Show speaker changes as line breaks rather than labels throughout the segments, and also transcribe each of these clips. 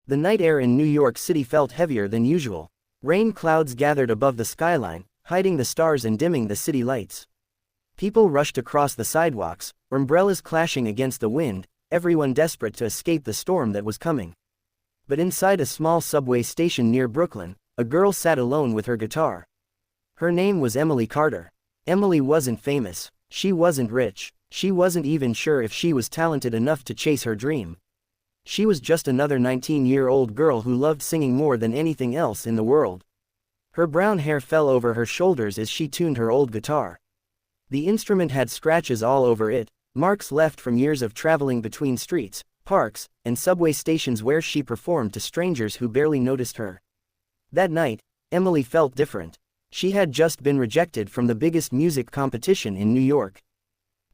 The night air in New York City felt heavier than usual. Rain clouds gathered above the skyline, hiding the stars and dimming the city lights. People rushed across the sidewalks, umbrellas clashing against the wind, everyone desperate to escape the storm that was coming. But inside a small subway station near Brooklyn, a girl sat alone with her guitar. Her name was Emily Carter. Emily wasn't famous. She wasn't rich. She wasn't even sure if she was talented enough to chase her dream. She was just another 19-year-old girl who loved singing more than anything else in the world. Her brown hair fell over her shoulders as she tuned her old guitar. The instrument had scratches all over it, marks left from years of traveling between streets, parks, and subway stations where she performed to strangers who barely noticed her. That night, Emily felt different. She had just been rejected from the biggest music competition in New York.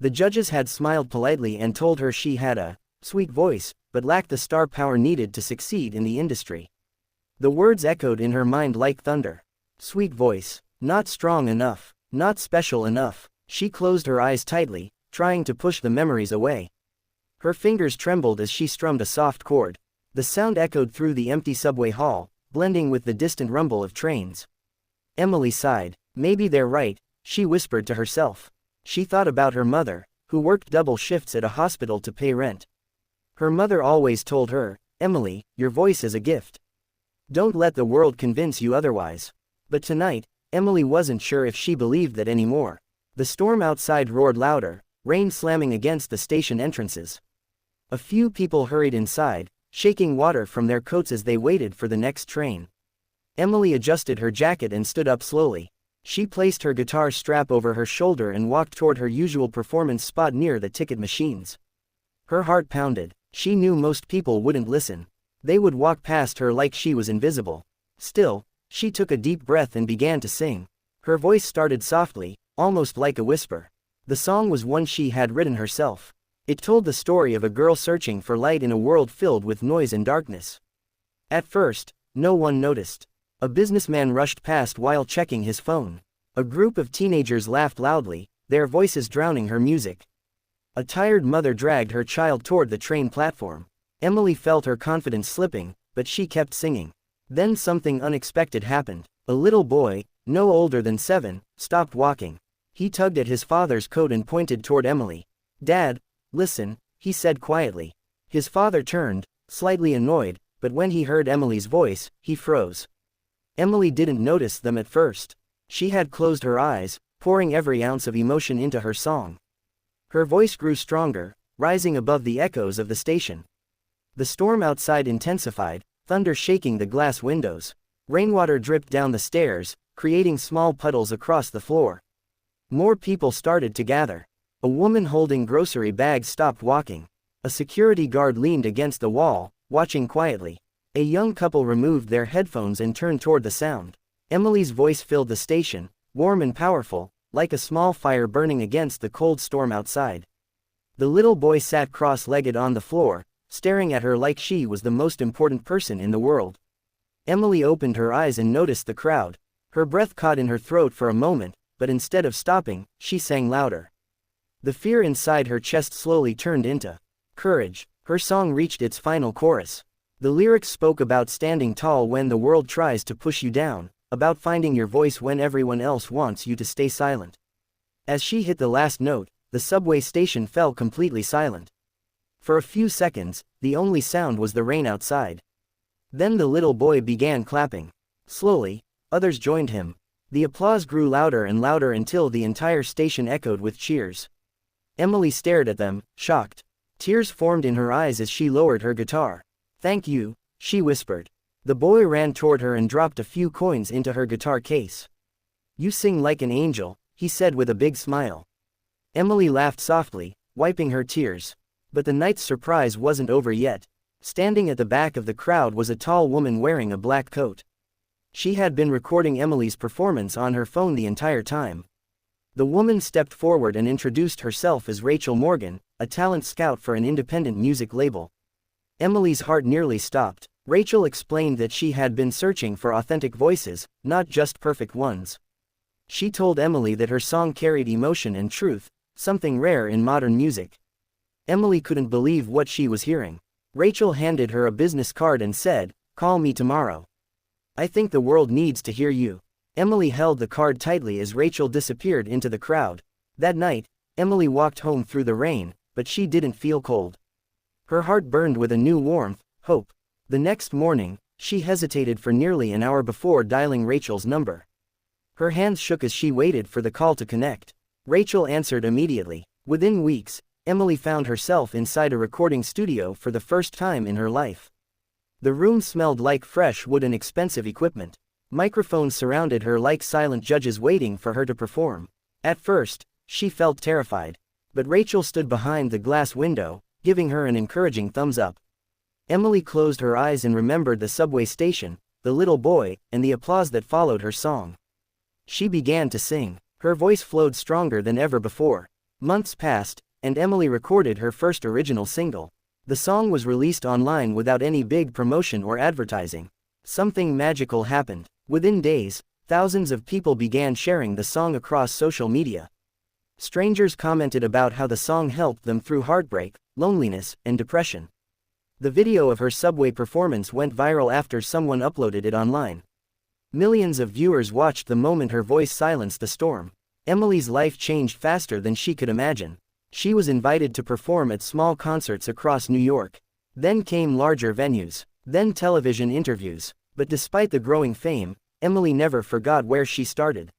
The judges had smiled politely and told her she had a sweet voice, but lacked the star power needed to succeed in the industry. The words echoed in her mind like thunder. Sweet voice. Not strong enough. Not special enough. She closed her eyes tightly, trying to push the memories away. Her fingers trembled as she strummed a soft chord. The sound echoed through the empty subway hall, blending with the distant rumble of trains. Emily sighed. Maybe they're right, she whispered to herself. She thought about her mother, who worked double shifts at a hospital to pay rent. Her mother always told her, Emily, your voice is a gift. Don't let the world convince you otherwise. But tonight, Emily wasn't sure if she believed that anymore. The storm outside roared louder, rain slamming against the station entrances. A few people hurried inside, shaking water from their coats as they waited for the next train. Emily adjusted her jacket and stood up slowly. She placed her guitar strap over her shoulder and walked toward her usual performance spot near the ticket machines. Her heart pounded. She knew most people wouldn't listen. They would walk past her like she was invisible. Still, she took a deep breath and began to sing. Her voice started softly, almost like a whisper. The song was one she had written herself. It told the story of a girl searching for light in a world filled with noise and darkness. At first, no one noticed. A businessman rushed past while checking his phone. A group of teenagers laughed loudly, their voices drowning her music. A tired mother dragged her child toward the train platform. Emily felt her confidence slipping, but she kept singing. Then something unexpected happened. A little boy, no older than 7, stopped walking. He tugged at his father's coat and pointed toward Emily. Dad, listen, he said quietly. His father turned, slightly annoyed, but when he heard Emily's voice, he froze. Emily didn't notice them at first. She had closed her eyes, pouring every ounce of emotion into her song. Her voice grew stronger, rising above the echoes of the station. The storm outside intensified, thunder shaking the glass windows. Rainwater dripped down the stairs, creating small puddles across the floor. More people started to gather. A woman holding grocery bags stopped walking. A security guard leaned against the wall, watching quietly. A young couple removed their headphones and turned toward the sound. Emily's voice filled the station, warm and powerful, like a small fire burning against the cold storm outside. The little boy sat cross-legged on the floor, staring at her like she was the most important person in the world. Emily opened her eyes and noticed the crowd. Her breath caught in her throat for a moment, but instead of stopping, she sang louder. The fear inside her chest slowly turned into courage. Her song reached its final chorus. The lyrics spoke about standing tall when the world tries to push you down, about finding your voice when everyone else wants you to stay silent. As she hit the last note, the subway station fell completely silent. For a few seconds, the only sound was the rain outside. Then the little boy began clapping. Slowly, others joined him. The applause grew louder and louder until the entire station echoed with cheers. Emily stared at them, shocked. Tears formed in her eyes as she lowered her guitar. Thank you, she whispered. The boy ran toward her and dropped a few coins into her guitar case. You sing like an angel, he said with a big smile. Emily laughed softly, wiping her tears. But the night's surprise wasn't over yet. Standing at the back of the crowd was a tall woman wearing a black coat. She had been recording Emily's performance on her phone the entire time. The woman stepped forward and introduced herself as Rachel Morgan, a talent scout for an independent music label. Emily's heart nearly stopped. Rachel explained that she had been searching for authentic voices, not just perfect ones. She told Emily that her song carried emotion and truth, something rare in modern music. Emily couldn't believe what she was hearing. Rachel handed her a business card and said, "Call me tomorrow. I think the world needs to hear you." Emily held the card tightly as Rachel disappeared into the crowd. That night, Emily walked home through the rain, but she didn't feel cold. Her heart burned with a new warmth, hope. The next morning, she hesitated for nearly an hour before dialing Rachel's number. Her hands shook as she waited for the call to connect. Rachel answered immediately. Within weeks, Emily found herself inside a recording studio for the first time in her life. The room smelled like fresh wood and expensive equipment. Microphones surrounded her like silent judges waiting for her to perform. At first, she felt terrified. But Rachel stood behind the glass window, giving her an encouraging thumbs up. Emily closed her eyes and remembered the subway station, the little boy, and the applause that followed her song. She began to sing. Her voice flowed stronger than ever before. Months passed, and Emily recorded her first original single. The song was released online without any big promotion or advertising. Something magical happened. Within days, thousands of people began sharing the song across social media. Strangers commented about how the song helped them through heartbreak, loneliness, and depression. The video of her subway performance went viral after someone uploaded it online. Millions of viewers watched the moment her voice silenced the storm. Emily's life changed faster than she could imagine. She was invited to perform at small concerts across New York. Then came larger venues. Then television interviews. But despite the growing fame, Emily never forgot where she started.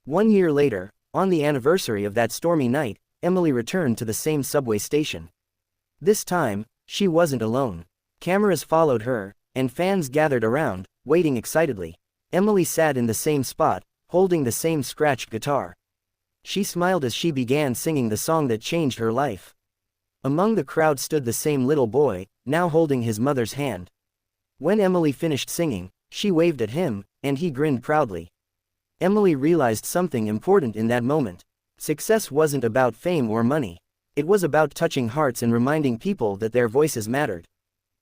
1 year later, on the anniversary of that stormy night, Emily returned to the same subway station. This time, she wasn't alone. Cameras followed her, and fans gathered around, waiting excitedly. Emily sat in the same spot, holding the same scratched guitar. She smiled as she began singing the song that changed her life. Among the crowd stood the same little boy, now holding his mother's hand. When Emily finished singing, she waved at him, and he grinned proudly. Emily realized something important in that moment. Success wasn't about fame or money. It was about touching hearts and reminding people that their voices mattered.